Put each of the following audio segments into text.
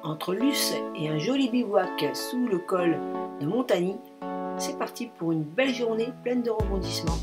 Entre Luce et un joli bivouac sous le col de Montagny, c'est parti pour une belle journée pleine de rebondissements.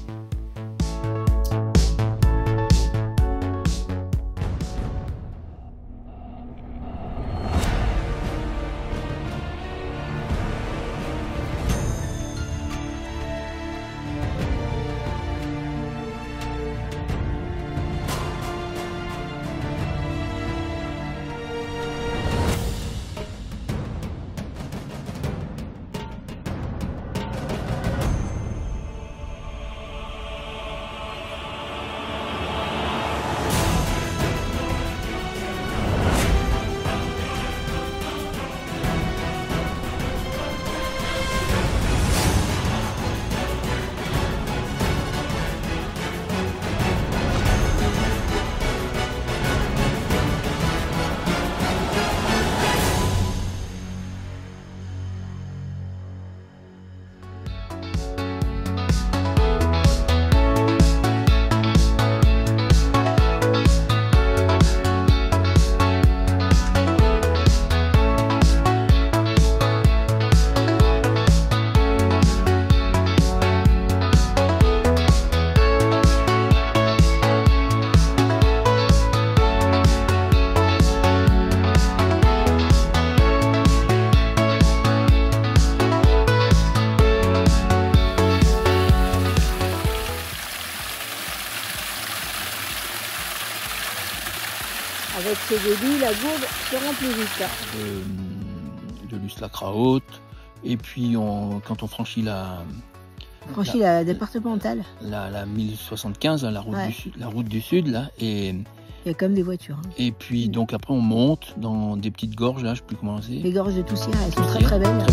Avec ce débit, la gourde se remplit vite. De Luce-la-Crahaute. Et puis quand on franchit la départementale. La 1075, la route du sud, là. Et il y a comme des voitures. Hein. Et puis donc après on monte dans des petites gorges, là, je ne sais plus comment c'est. Les gorges de Toussière, elles sont très très belles.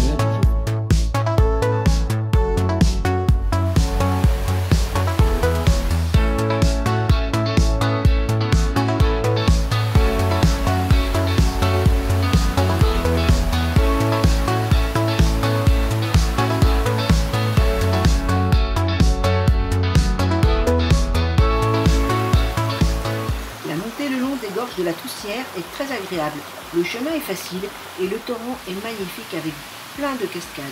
De la Toussière est très agréable, le chemin est facile et le torrent est magnifique avec plein de cascades.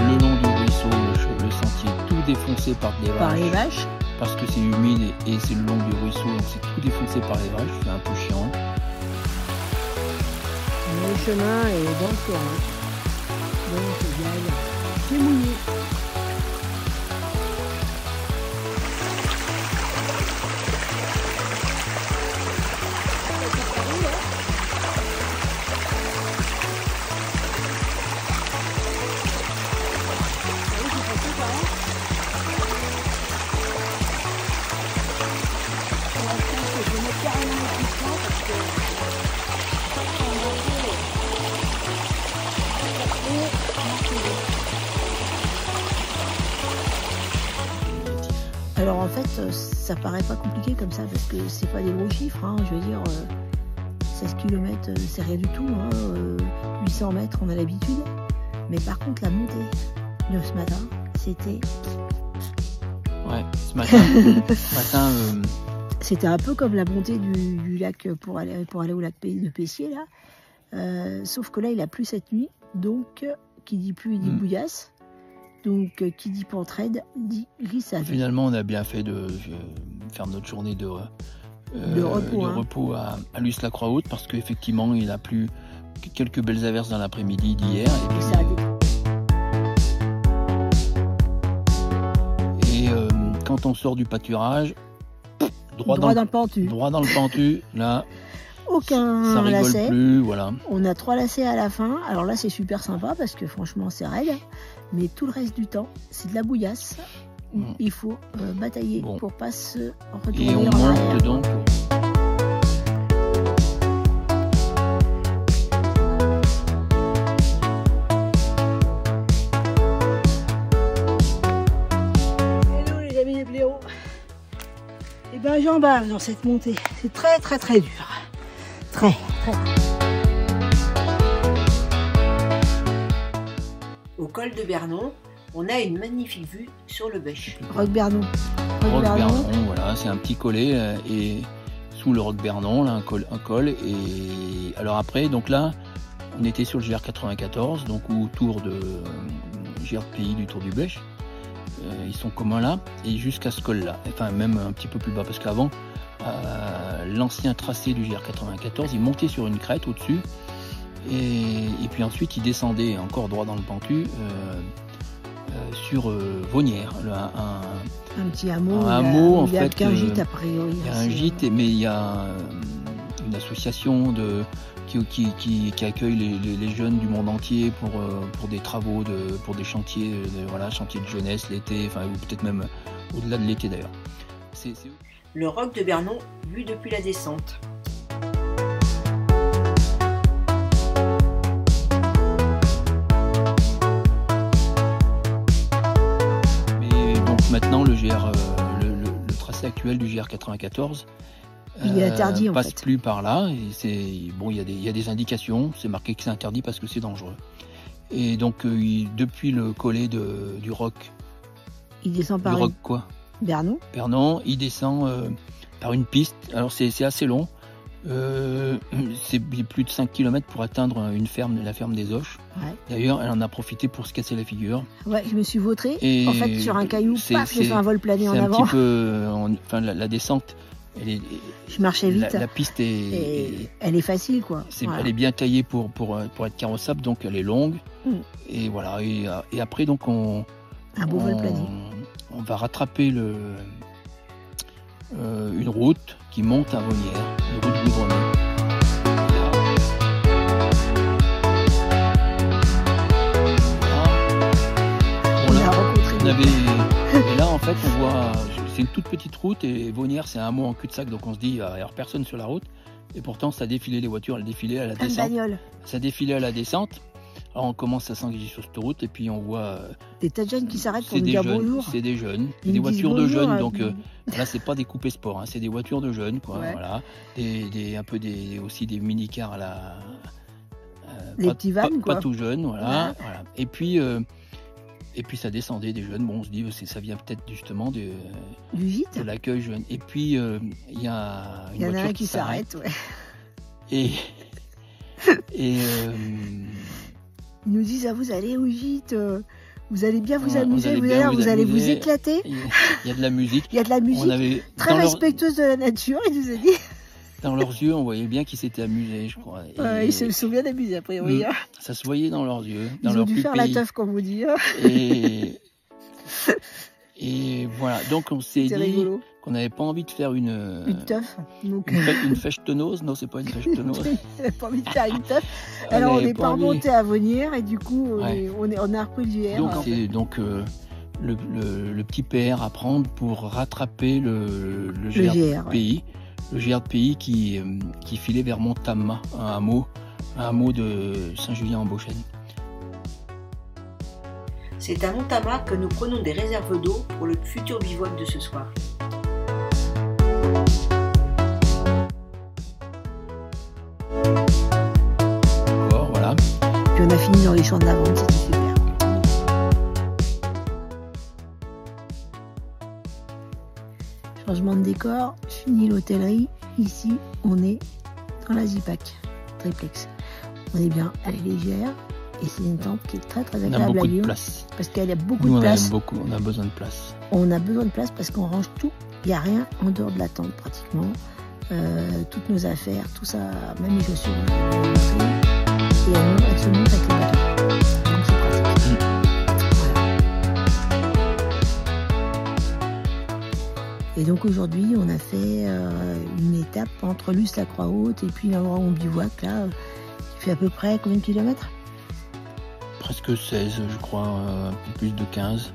Le long du ruisseau, le sentier tout défoncé par les vaches. Parce que c'est humide et c'est le long du ruisseau, donc c'est tout défoncé par les vaches, c'est un peu chiant. Le chemin est dans le torrent, donc c'est mouillé. Alors en fait, ça paraît pas compliqué comme ça parce que c'est pas des gros chiffres, hein, je veux dire 16 km c'est rien du tout, hein, 800 mètres on a l'habitude, mais par contre la montée de ce matin, c'était... Ouais, ce matin, c'était un peu comme la montée du lac pour aller au lac de Pessier là, sauf que là il a plu cette nuit, donc qui dit pluie dit bouillasse. Donc, qui dit pentraide, dit glissade. Finalement, on a bien fait de faire notre journée de repos à Luce-la-Crahaute parce qu'effectivement, il a plu quelques belles averses dans l'après-midi d'hier. Et quand on sort du pâturage, droit dans le pentu, là, aucun ça rigole lacet. Plus, voilà. On a 3 lacets à la fin. Alors là, c'est super sympa parce que franchement, c'est raide. Mais tout le reste du temps, c'est de la bouillasse. Il faut batailler pour pas se retourner. Et on monte donc. Hello les amis des blaireaux. Et ben j'en bave dans cette montée. C'est très très très dur. Très, très. Au col de Bernon, on a une magnifique vue sur le Bêche. Roc Bernon. Roc Bernon, voilà, c'est un petit collet et sous le Roc Bernon, là, un col. Et alors après, donc là, on était sur le GR94, donc autour de GR-Pays du Tour du Bêche. Ils sont communs là, et jusqu'à ce col-là, enfin même un petit peu plus bas, parce qu'avant, l'ancien tracé du GR94, il montait sur une crête au-dessus, et puis ensuite il descendait encore droit dans le pentu sur Vaunières, un petit hameau. Un hameau, en fait. Il n'y a qu'un gîte a priori. Il y a un gîte, mais il y a une association qui accueille les jeunes du monde entier pour des travaux, pour des chantiers, chantiers de jeunesse l'été, enfin, ou peut-être même au-delà de l'été d'ailleurs. Le Roc de Bernon, vu depuis la descente. Mais donc maintenant le tracé actuel du GR94 il est interdit, passe plus par là. Et bon, il y a des indications, c'est marqué que c'est interdit parce que c'est dangereux. Et donc depuis le collet du Roc, il descend par Roc quoi Bernon, il descend par une piste. Alors c'est assez long, c'est plus de 5 km pour atteindre la ferme des Oches. Ouais. D'ailleurs, elle en a profité pour se casser la figure. Ouais, je me suis vautré en fait sur un caillou, paf, j'ai fait un vol plané en avant. C'est un petit peu, la descente. Je marchais vite. La piste elle est facile, quoi. Elle est bien taillée pour être carrossable, donc elle est longue. Et voilà. Et après, donc un beau vol plané. On va rattraper une route qui monte à Vaunières, une route goudronnée. Et là, en fait, on voit. C'est une toute petite route et Vaunières, c'est un hameau en cul-de-sac, donc on se dit, il n'y a personne sur la route. Et pourtant, ça défilait les voitures, elles défilaient à la descente. Ça défilait à la descente. Alors on commence à s'engager sur cette route et puis on voit des tas de jeunes qui s'arrêtent pour nous dire bonjour. C'est des jeunes, des voitures de jeunes, donc là c'est pas des coupés sport, hein, c'est des voitures de jeunes, quoi. Ouais. Voilà, aussi des mini-cars à la des petits vannes, quoi. Pas tout jeunes, voilà. Et puis ça descendait des jeunes. Bon, on se dit ça vient peut-être justement du gîte, de l'accueil jeune. Et puis il y a une voiture qui s'arrête, ouais. Et ils nous disent, vous allez au gîte, vous allez bien vous amuser, vous allez vous éclater. Il y a de la musique. Il y a de la musique très respectueuse de la nature, il nous a dit. Dans leurs yeux, on voyait bien qu'ils s'étaient amusés, je crois. Ils se sont bien amusés, a priori. Ça se voyait dans leurs yeux. Ils ont dû faire la teuf, comme vous dites. Et voilà, donc on s'est dit qu'on n'avait pas envie de faire une teuf. Une fêche-tenose. Non, c'est pas une fêche-tenose. On n'avait pas envie de faire une teuf. Alors on n'est pas remonté à Vaunières et du coup on a repris le GR. Donc c'est le petit PR à prendre pour rattraper le GR Pays. Le GR Pays qui filait vers Montamma, un hameau de Saint-Julien-en-Beauchêne. C'est à Montamma que nous prenons des réserves d'eau pour le futur bivouac de ce soir. Voilà. Puis on a fini dans les champs de lavande, c'était super. Changement de décor, fini l'hôtellerie. Ici, on est dans la Zipac triplex. On est bien, elle est légère et c'est une tente qui est très très agréable à vivre. Place. Parce qu'il y a beaucoup de place. On a besoin de place. On a besoin de place parce qu'on range tout. Il n'y a rien en dehors de la tente pratiquement. Toutes nos affaires, tout ça, même les chaussures. Et elles se montent avec le bateau. Donc c'est pratique. Et donc aujourd'hui, on a fait une étape entre Luce-la-Croix-Haute et puis l'endroit où on bivouac, là, qui fait à peu près combien de kilomètres ? Presque 16, je crois, un peu plus de 15.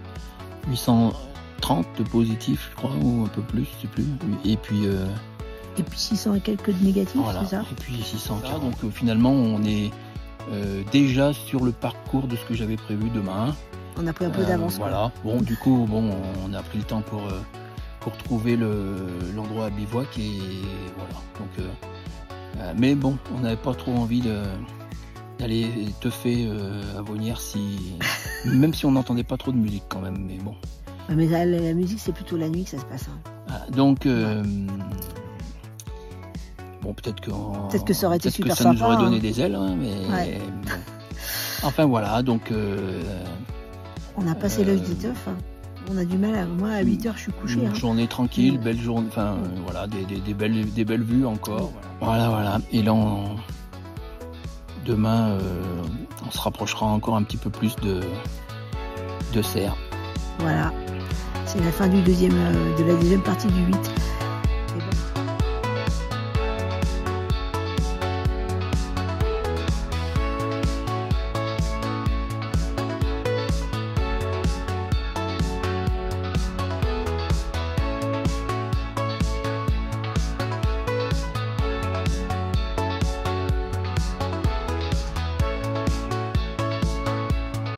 830 de positifs, je crois, ou un peu plus, je sais plus. Et puis 600 et quelques de négatifs, voilà, c'est ça ? Et puis 640. Donc finalement, on est déjà sur le parcours de ce que j'avais prévu demain. On a pris un peu d'avance. Voilà. Bon, du coup, on a pris le temps pour trouver l'endroit à bivouac et voilà. Donc Mais bon, on n'avait pas trop envie d'aller teuffer à Vonières même si on n'entendait pas trop de musique quand même, mais bon. Mais la musique, c'est plutôt la nuit que ça se passe. Donc, bon, peut-être que ça aurait été super ça sympa. nous aurait donné des ailes, hein, mais ouais. Bon. Enfin voilà, donc... on a passé l'âge des teufs. Hein. On a du mal, moi à 8h je suis couché. Une journée tranquille, belle journée, enfin voilà, des belles vues encore. Voilà. Et là, demain, on se rapprochera encore un petit peu plus de Serres. Voilà, c'est la fin de la deuxième partie du 8.